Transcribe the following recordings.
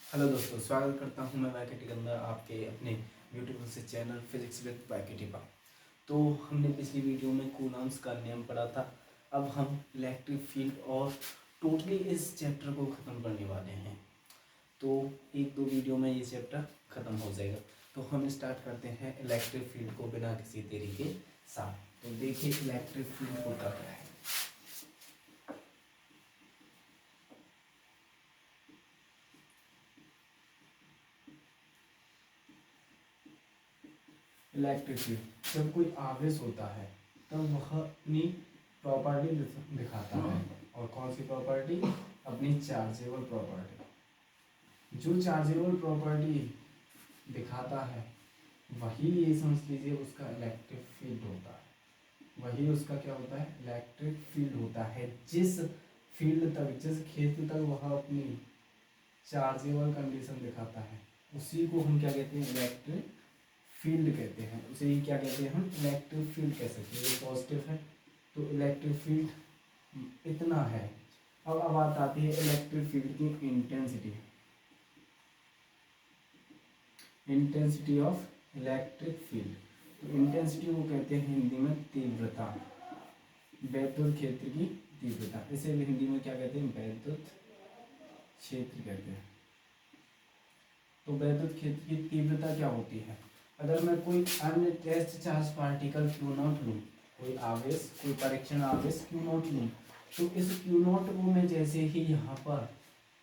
Hello दोस्तों, स्वागत करता हूं मैं वाईकेटी के अंदर आपके अपने ब्यूटीफुल से चैनल फिजिक्स विद वाईकेटी पर। तो हमने पिछली वीडियो में कूलम्ब्स का नियम पढ़ा था। अब हम इलेक्ट्रिक फील्ड और टोटली इस चैप्टर को ख़त्म करने वाले हैं। तो एक दो वीडियो में ये चैप्टर ख़त्म हो जाएगा। तो हम स्टार्ट करते हैं इलेक्ट्रिक फील्ड को बिना किसी देरी के साथ। तो देखिए इलेक्ट्रिक फील्ड होता क्या है। इलेक्ट्रिक फील्ड जब कोई आवेश होता है तब वह अपनी प्रॉपर्टी दिखाता है। और कौन सी प्रॉपर्टी? अपनी चार्जेबल प्रॉपर्टी। जो चार्जेबल प्रॉपर्टी दिखाता है वही, ये समझ लीजिए, उसका इलेक्ट्रिक फील्ड होता है। वही उसका क्या होता है? इलेक्ट्रिक फील्ड होता है। जिस फील्ड तक, जिस क्षेत्र तक वह अपनी चार्जेबल कंडीशन दिखाता है उसी को हम क्या कहते हैं? इलेक्ट्रिक फील्ड कहते हैं। उसे ही क्या कहते हैं? हम इलेक्ट्रिक फील्ड कह सकते हैं। ये पॉजिटिव है तो इलेक्ट्रिक फील्ड इतना है। अब बात आती है इलेक्ट्रिक फील्ड की intensity. Intensity of electric field, तो इंटेंसिटी को कहते हैं हिंदी में तीव्रता, वैद्युत क्षेत्र की तीव्रता। इसे हिंदी में क्या कहते हैं? वैद्युत क्षेत्र कहते हैं। तो वैद्युत क्षेत्र की तीव्रता क्या होती है? अगर मैं कोई अन्य test charge particle Q naught लूँ, कोई आवेश, कोई परीक्षण आवेश क्यू नॉट लूँ, तो इस क्यू नॉट को मैं जैसे ही यहाँ पर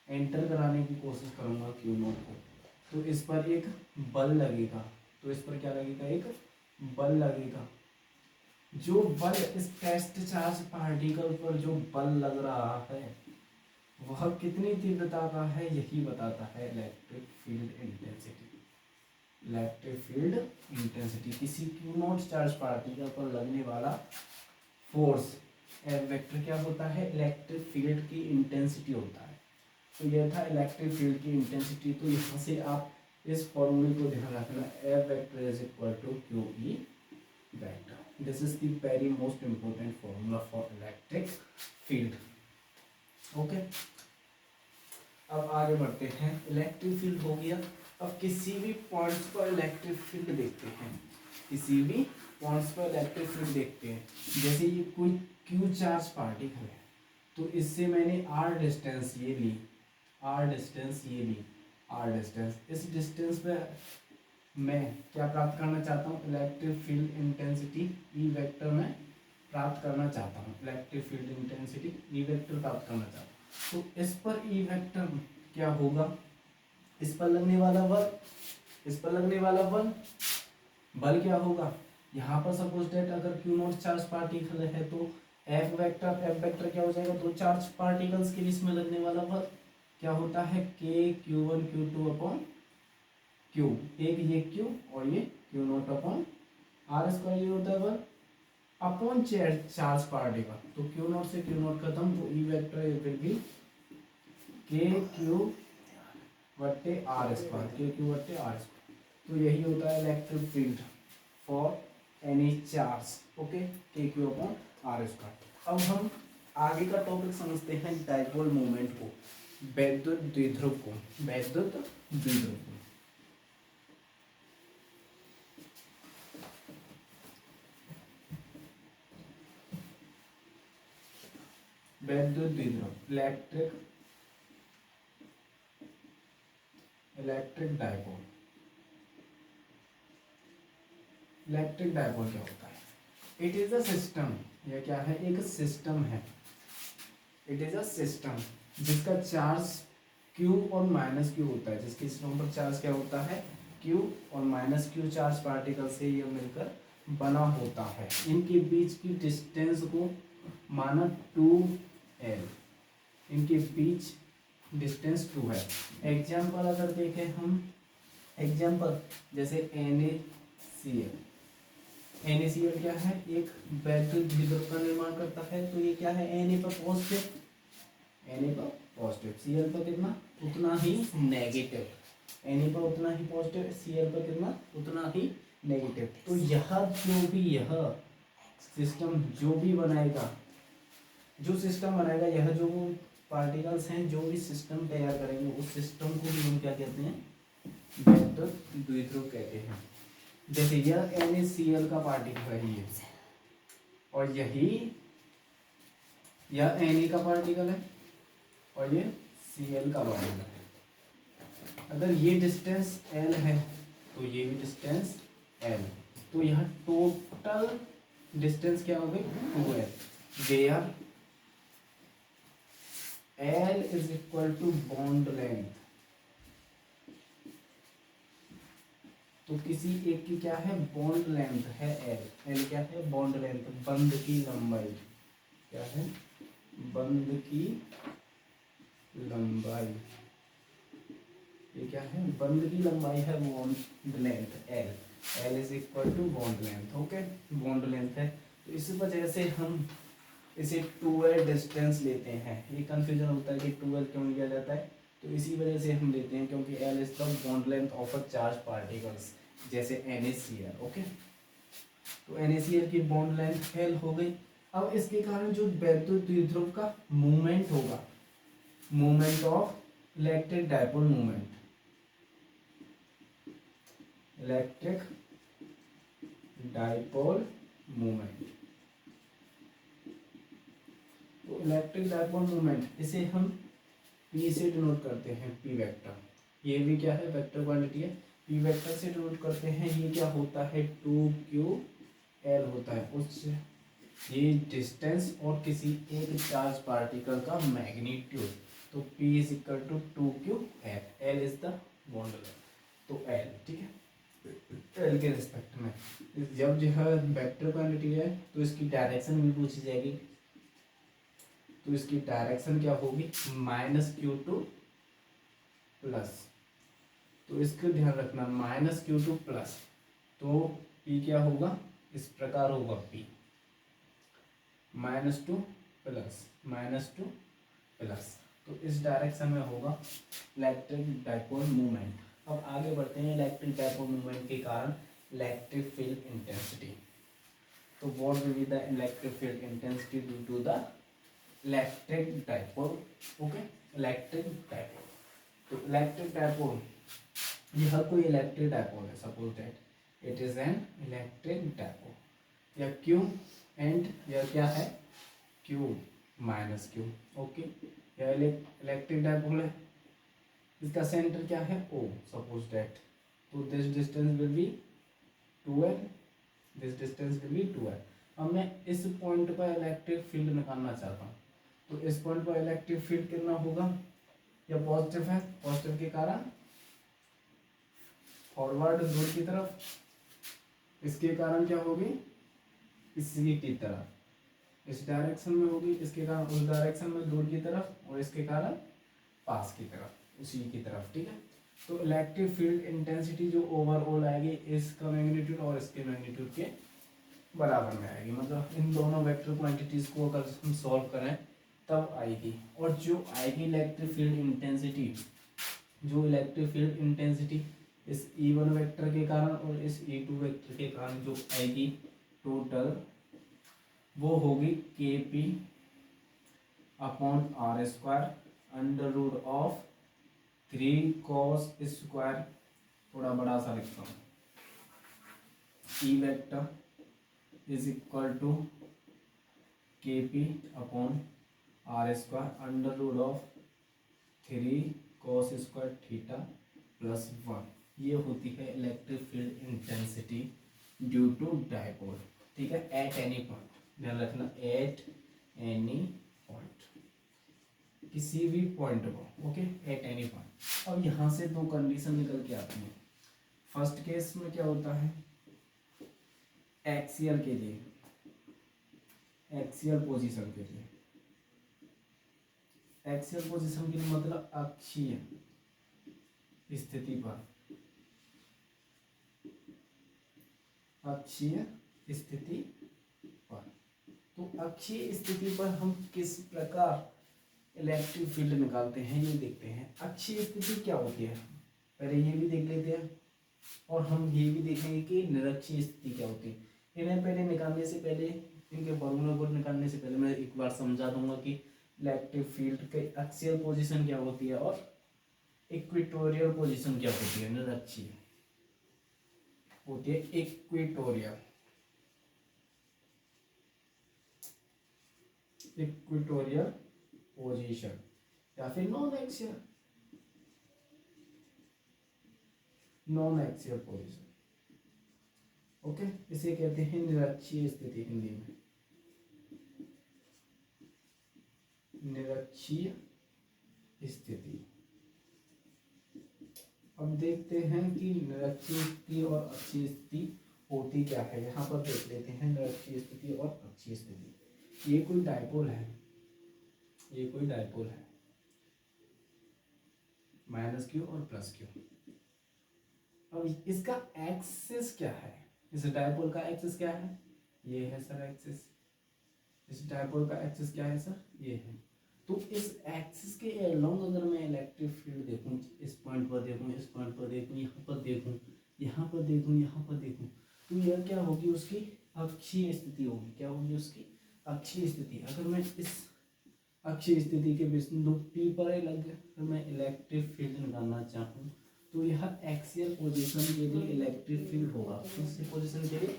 एंटर कराने की कोशिश करूँगा क्यू नॉट को, तो इस पर एक बल लगेगा। तो इस पर क्या लगेगा? एक बल लगेगा। जो बल इस टेस्ट चार्ज पार्टिकल पर जो बल लग रहा है वह कितनी तीव्रता का है, यही बताता है electric field intensity. Electric field intensity किसी क्यू नॉट चार्ज पार्टिकल पर लगने वाला फोर्स एफ वेक्टर क्या होता है? इलेक्ट्रिक फील्ड की इंटेंसिटी होता है। तो यह था इलेक्ट्रिक फील्ड की इंटेंसिटी। तो यहाँ से आप इस फॉर्मूले को ध्यान रखना, F vector is equal to Q E vector. This is the very most important formula for electric field. Okay, अब आगे बढ़ते हैं। इलेक्ट्रिक फील्ड हो गया। अब किसी भी पॉइंट्स पर इलेक्ट्रिक फील्ड देखते हैं, किसी भी पॉइंट्स पर इलेक्ट्रिक फील्ड देखते हैं। जैसे ये कोई क्यू चार्ज पार्टिकल है, तो इससे मैंने आर डिस्टेंस ये ली, आर डिस्टेंस ये ली, आर डिस्टेंस। इस डिस्टेंस पे मैं क्या प्राप्त करना चाहता हूँ? Electric field intensity E vector में प्राप्त करना चाहता हूँ। Electric field intensity E vector प्राप्त करना चाहता हूँ। तो इस पर ई वेक्टर क्या होगा? इस पर लगने वाला बल, इस पर लगने वाला बल क्या होगा? यहाँ पर सपोज डेट अगर क्यू नॉट चार्ज पार्टिकल है तो एफ वेक्टर क्या हो जाएगा? दो चार्ज पार्टिकल्स के बीच में लगने वाला बल क्या होता है? K Q one Q two upon Q. एक ये क्यू और ये Q naught upon R square, ये होता है बल अपॉन चार्ज पार्टिकल। तो क्यू नॉट से क्यू नॉट खत्म, तो E vector will be K Q बट्टे आर स्क्वायर, के क्यू बट्टे आर स्क्वायर। तो यही होता है electric field for any charge. Okay, K Q upon R square. अब हम आगे का टॉपिक समझते हैं डाइपोल मोमेंट को, वैद्युत द्विध्रुव को, वैद्युत द्विध्रुव को। वैद्युत द्विध्रुव, इलेक्ट्रिक डाइपोल। इलेक्ट्रिक डाइपोल क्या होता है? It is a system. यह क्या है? एक सिस्टम है। इट इज अ सिस्टम जिसका चार्ज Q और माइनस Q होता है। जिसके सिस्टम पर चार्ज क्या होता है? Q और माइनस Q चार्ज पार्टिकल से यह मिलकर बना होता है। इनके बीच की डिस्टेंस को माना 2L, इनके बीच डिस्टेंस 2 है। एग्जाम्पल अगर देखें हम, एग्जाम्पल जैसे NaCl। NaCl क्या है? एक वैद्युत द्विध्रुव का निर्माण करता है। तो ये क्या है? Na पर पॉजिटिव, Na पर पॉजिटिव, Cl पर कितना? उतना ही नेगेटिव। Na पर उतना ही पॉजिटिव, Cl पर कितना? उतना ही नेगेटिव। तो यह जो भी, यह सिस्टम जो भी बनाएगा, जो सिस्टम बनाएगा, यह जो पार्टिकल्स हैं जो भी सिस्टम तैयार करेंगे, उस सिस्टम को भी हम क्या कहते हैं, वैद्युत द्विध्रुव कहते हैं। जैसे यह NaCl का पार्टिकल है और यही यह Na का पार्टिकल है और ये Cl का पार्टिकल है। अगर ये डिस्टेंस L है तो ये भी डिस्टेंस L, तो यहाँ टोटल डिस्टेंस क्या हो गई 2L, where L is equal to bond length. तो किसी एक की क्या है, बॉन्ड लेंथ है L क्या है, बॉन्ड लेंथ, बंध की लंबाई क्या है, बंध की लंबाई, ये क्या है, बंध की लंबाई है bond length L is equal to bond length. Okay, bond length है, तो इस वजह से हम इसे 2L डिस्टेंस लेते हैं। ये कंफ्यूजन होता है कि 2L क्यों लिया जाता है, तो इसी वजह से हम लेते हैं क्योंकि L is the bond length of a charge particles, जैसे NaCl। ओके, तो NaCl की बॉन्ड लेंथ L हो गई। अब इसके कारण जो वैद्युत द्विध्रुव का मूवमेंट होगा, movement of electric dipole movement, electric dipole movement, तो इलेक्ट्रिक डायपोल मूवमेंट इसे हम P से डिनोट करते हैं, P वेक्टर। ये भी क्या है, वेक्टर क्वांटिटी है, P वेक्टर से डिनोट करते हैं। ये क्या होता है, 2QL होता है, उससे ये डिस्टेंस और किसी एक चार्ज पार्टिकल का मैग्नीट्यूड, तो P is equal to 2QL, L is the bond length, तो L, ठीक है, L के रिस्पेक्ट में जब यह वेक्टर क्वांटिटी है तो इसकी डायरेक्शन भी पूछी जाएगी, तो इसकी डायरेक्शन क्या होगी, -Q2 प्लस, तो इसको ध्यान रखना -Q2 प्लस, तो P क्या होगा, इस प्रकार होगा, P -2 प्लस, तो इस डायरेक्शन में होगा इलेक्ट्रिक डायपोल मूवमेंट। अब आगे बढ़ते हैं, इलेक्ट्रिक डायपोल मूवमेंट के कारण इलेक्ट्रिक फील्ड इंटेंसिटी। तो what will be the electric field intensity due to the electric dipole. Okay, electric dipole, तो इलेक्ट्रिक डायपोल, ये हर कोई इलेक्ट्रिक डायपोल है, suppose that it is an electric dipole, या Q and यह क्या है, Q माइनस Q। ओके, यह इलेक्ट्रिक डायपोल है, इसका सेंटर क्या है, O, सपोज दैट, तो this distance will be 2L, this distance will be 2L। अब मैं इस पॉइंट पर इलेक्ट्रिक फील्ड निकालना चाहता हूँ, तो इस पॉइंट पर इलेक्ट्रिक फील्ड कितना होगा, यह पॉजिटिव है, पॉजिटिव के कारण फॉरवर्ड दूर की तरफ, इसके कारण क्या होगी, इसी की तरफ, इस डायरेक्शन में होगी, इसके कारण उस डायरेक्शन में दूर की तरफ, और इसके कारण पास की तरफ, उसी की तरफ, ठीक है। तो इलेक्ट्रिक फील्ड इंटेंसिटी जो ओवरऑल आएगी, इसका मैग्नीट्यूड और इसके मैग्नीट्यूड के बराबर में आएगी, मतलब इन दोनों वेक्टर क्वांटिटीज को अगर हम सॉल्व करें तब आएगी। और जो आएगी इलेक्ट्रिक फील्ड इंटेंसिटी, जो इलेक्ट्रिक फील्ड इंटेंसिटी इस E1 वेक्टर के कारण और इस E2 वेक्टर के कारण जो आएगी टोटल, वो होगी KP upon R² under root of 3 cos square, थोड़ा बड़ा सा लिखता हूँ, E vector is equal to KP upon R² under root of 3 cos square theta plus 1, ये होती है electric field intensity due to dipole, ठीक है, एट एनी पॉइंट, ध्यान रखना, एट एनी पॉइंट, किसी भी पॉइंट को, ओके, एट एनी पॉइंट। अब यहाँ से दो कंडीशन निकल के आती हैं। फर्स्ट केस में क्या होता है, एक्सियल के लिए, एक्सियल पोजीशन के लिए, एक्सियल पोजीशन के लिए मतलब अक्षीय स्थिति पर, अक्षीय स्थिति पर, तो अक्षीय स्थिति पर हम किस प्रकार इलेक्ट्रिक फील्ड निकालते हैं ये देखते हैं। अक्षीय स्थिति क्या होती है, पहले ये भी देख लेते हैं, और हम ये भी देखेंगे कि निरक्षीय स्थिति क्या होती है। इन्हें पहले निकालने से पहले, इनके फॉर्मूला को निकालने से पहले मैं एक बार समझा दूंगा कि इलेक्ट्रिक फील्ड के एक्सियल पोजीशन क्या होती है और इक्वेटोरियल पोजीशन क्या होती है? निरक्षीय होती है इक्वेटोरियल, इक्वेटोरियल पोजीशन या फिर non axial, non axial position. Okay, इसे कहते हैं निरक्षीय स्थिति हिंदी में, निरक्षीय स्थिति। अब देखते हैं कि निरक्षीय स्थिति और अक्षीय स्थिति होती क्या है। यहाँ पर देख लेते हैं निरक्षीय स्थिति और अक्षीय स्थिति। ये कोई डायपोल है, ये कोई डायपोल है, माइनस क्यू और प्लस क्यू। अब इसका एक्सिस क्या है? इस डायपोल का एक्सिस क्या है? ये है सर एक्सिस। इस डायपोल का एक्सिस क्या है सर? ये है। तो इस एक्सिस के अलोंग अगर मैं इलेक्ट्रिक फील्ड देखूं, इस पॉइंट पर देखूं, इस पॉइंट पर देखूं, यहाँ पर देखूं, यहाँ पर देखूं, यहाँ पर देखूं, तो यह क्या होगी? उसकी अक्षीय स्थिति होगी। क्या होगी उसकी? अक्षीय स्थिति। अगर मैं इस अक्षीय स्थिति के बिंदु P पर अगर मैं इलेक्ट्रिक फील्ड निकालना चाहूँ तो यह एक्सियल पोजीशन के लिए इलेक्ट्रिक फील्ड होगा। किस पोजीशन के लिए?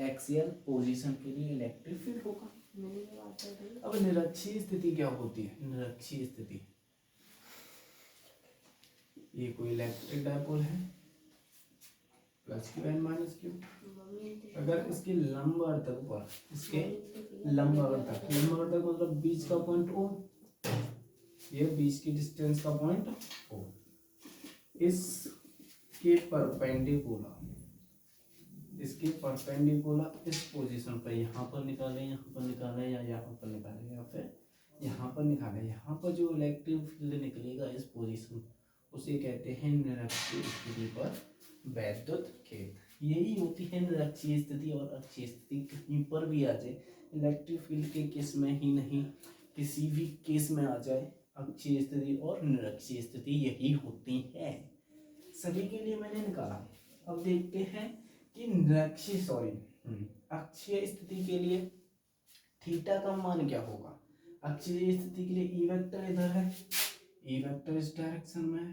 एक्सियल पोजीशन के लिए इलेक्ट्रिक फील्ड होगा। अब निरक्षीय स्थिति क्या होती है? निरक्षीय स्थिति, ये कोई इलेक्ट्रिक डायपोल है, plus Q and minus Q. अगर इसके लंब अर्धक पर, इसके लंब अर्धक, लंब अर्धक मतलब बीच का पॉइंट O, ये बीच की डिस्टेंस का पॉइंट O, इसके परपेंडिकुलर, इसके परपेंडिकुलर इस पोजीशन पर यहाँ पर निकालें, यहाँ पर निकालें, या यहाँ पर निकालें, या फिर यहाँ पर निकालें। यहाँ पर जो इलेक्ट्रिक फील्ड निकलेगा इस पोजीशन, उसे कहते हैं निरक्षीय स्थिति पर वैद्युत खेद। यही होती है निरक्षीय स्थिति और अक्षीय स्थिति। कहीं पर भी आ जाए, इलेक्ट्रिक फील्ड के केस में ही नहीं, किसी भी केस में आ जाए, अक्षीय स्थिति और निरक्षीय स्थिति यही होती है। सभी के लिए मैंने निकाला। अब देखते हैं कि अक्षीय स्थिति के लिए थीटा का मान क्या होगा। अक्षीय स्थिति के लिए ई वेक्टर इधर है, ई वेक्टर इस डायरेक्शन में है,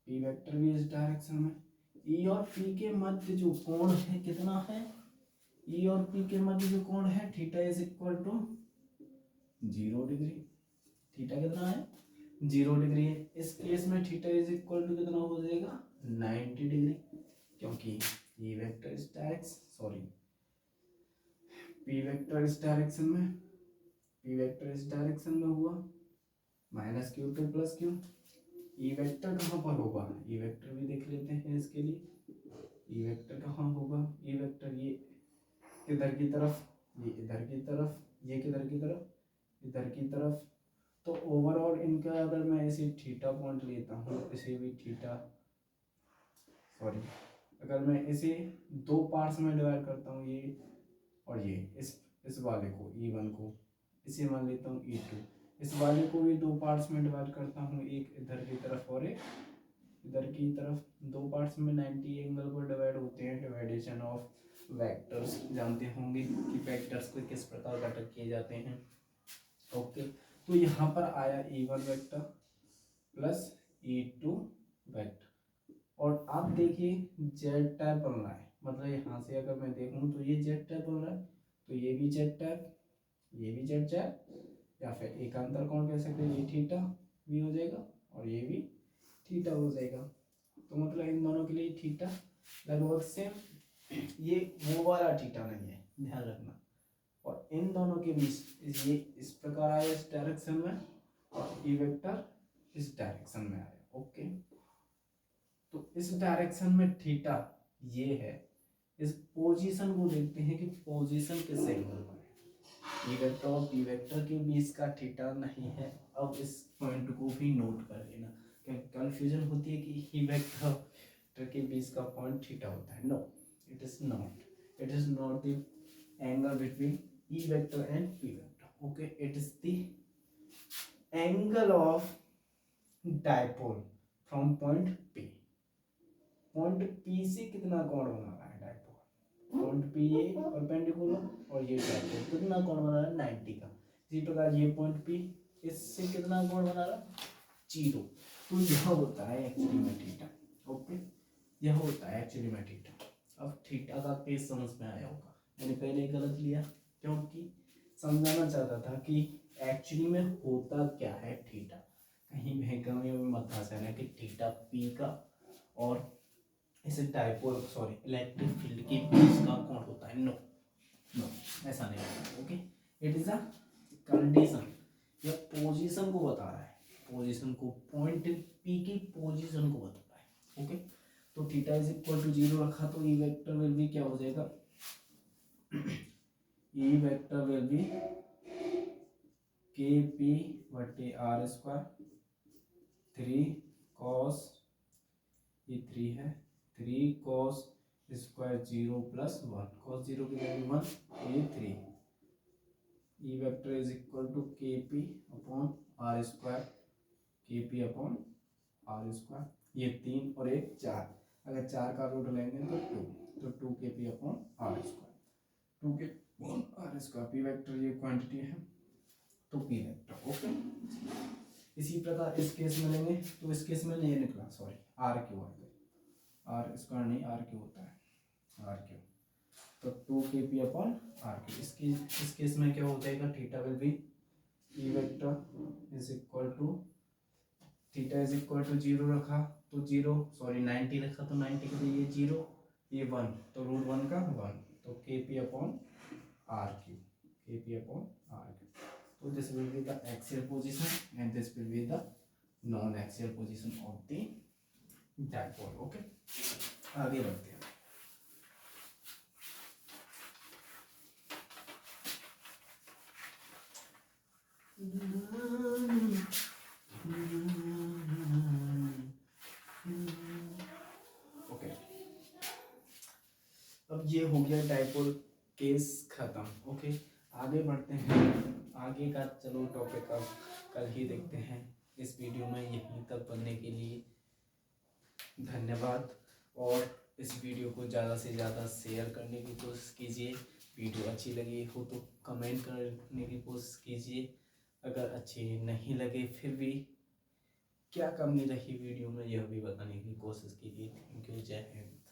पी वेक्टर भी इस डायरेक्शन में। ई और पी के मध्य जो कोण है कितना है? ई और पी के मध्य जो कोण है theta is equal to 0 degree. Theta कितना है? 0 डिग्री है। इस केस में थीटा इज इक्वल टू कितना हो जाएगा? 90 डिग्री, क्योंकि ई वेक्टर इस पी वेक्टर इस डायरेक्शन में, पी वेक्टर इस डायरेक्शन में हुआ, minus Q two plus Q. E vector कहाँ पर होगा? ई वेक्टर भी देख लेते हैं इसके लिए। ई वेक्टर कहाँ होगा? ई वेक्टर ये इधर की तरफ, ये इधर की तरफ, ये किधर की तरफ? इधर की तरफ। तो ओवरऑल इनका अगर मैं इसे थीटा पॉइंट लेता हूँ, इसे भी थीटा, अगर मैं इसे दो पार्ट्स में डिवाइड करता हूँ, ये और ये, इस वाले को E1 को इसे मान लेता हूँ E2, इस वाले को भी दो पार्ट्स में डिवाइड करता हूँ, एक इधर की तरफ और एक इधर की तरफ। दो पार्ट्स में 90 एंगल पर डिवाइड होते हैं। डिवाइडेशन ऑफ वेक्टर्स जानते होंगे कि वेक्टर्स को किस प्रकार घटक किए जाते हैं। ओके, तो यहाँ पर आया E1 vector plus E2 vector, और आप देखिए जेड टाइप बन रहा है, मतलब यहाँ से अगर मैं देखूँ तो ये जेड टाइप बन रहा है, तो ये भी जेड टाइप, ये भी जेड टाइप, या फिर एक अंतर कौन कह सकते हैं, ये थीटा भी हो जाएगा और ये भी थीटा हो जाएगा। तो मतलब इन दोनों के लिए थीटा लगभग सेम, ये वो वाला थीटा नहीं है, ध्यान रखना। और इन दोनों के बीच ये इस प्रकार आया इस डायरेक्शन में, और ई वेक्टर इस डायरेक्शन में आया। ओके, तो इस डायरेक्शन में थीटा ये है। इस पोजीशन को देखते हैं कि पोजीशन किस एंगल पर है। ई वेक्टर और पी वेक्टर के बीच का थीटा नहीं है। अब इस पॉइंट को भी नोट कर लेना, क्योंकि कंफ्यूजन होती है कि ई वेक्टर के बीच का पॉइंट थीटा होता है। No, it is not, it is not the angle between E vector and P vector. Okay, it is the angle of dipole from point P। Point P से कितना कोण बना रहा है डायपोल? पॉइंट P ये perpendicular और ये dipole कितना कोण बना रहा है? 90 का। इसी प्रकार ये पॉइंट P इससे कितना कोण बना रहा है? 0। तो यह होता है एक्चुअली में थीटा। ओके, यह होता है एक्चुअली में थीटा। अब थीटा का केस समझ में आया होगा, मैंने पहले गलत लिया क्योंकि समझाना चाहता था कि एक्चुअली में होता क्या है थीटा। कहीं भहकमे में मत आ जाना कि थीटा पी का और इसे डाइपोल सॉरी इलेक्ट्रिक फील्ड के बीच का कोण होता है। नो नो, ऐसा नहीं होता। Okay, it is a condition, या पोजीशन को बता रहा है, पोजीशन को, पॉइंट पी की पोजीशन को बता रहा है। ओके, तो थीटा इज इक्वल टू 0 रखा तो ई वेक्टर विल बी क्या हो जाएगा, ई वेक्टर विल बी के पी बटे आर स्क्वायर 3 कॉस, ये 3 है, 3 कॉस स्क्वायर 0 प्लस 1, कॉस 0 की वैल्यू 1, ये 3, E vector is equal to K P upon R square, K P upon R square, ये 3 और एक 4, अगर 4 का रूट लेंगे तो 2, तो 2 K P upon R square, 2 K upon R square, P vector ये क्वांटिटी है तो पी वेक्टर। ओके, इसी प्रकार इस केस में लेंगे तो इस केस में ये निकला, सॉरी आर क्यू आ गया, आर स्क्वायर नहीं आर क्यू होता है, आर क्यू, तो 2 K P upon R cube. इस केस में क्या हो जाएगा, theta will be E vector is equal to, theta is equal to 0 रखा तो 0 सॉरी 90 रखा तो 90 के लिए ये 0, ये 1 तो रूट 1 का 1, तो के पी अपॉन आर क्यू, के पी अपॉन आर क्यू। तो this will be the axial position and this will be the non axial position of the dipole. Okay, आगे बढ़ते हैं। ओके, अब ये हो गया डाइपोल केस खत्म। ओके, आगे बढ़ते हैं, आगे का चलो टॉपिक अब कल ही देखते हैं। इस वीडियो में यहीं तक बनने के लिए धन्यवाद, और इस वीडियो को ज़्यादा से ज़्यादा शेयर करने की कोशिश कीजिए। वीडियो अच्छी लगी हो तो कमेंट करने की कोशिश कीजिए, अगर अच्छी नहीं लगे फिर भी क्या कमी रही वीडियो में यह भी बताने की कोशिश कीजिए। थैंक यू, जय हिंद।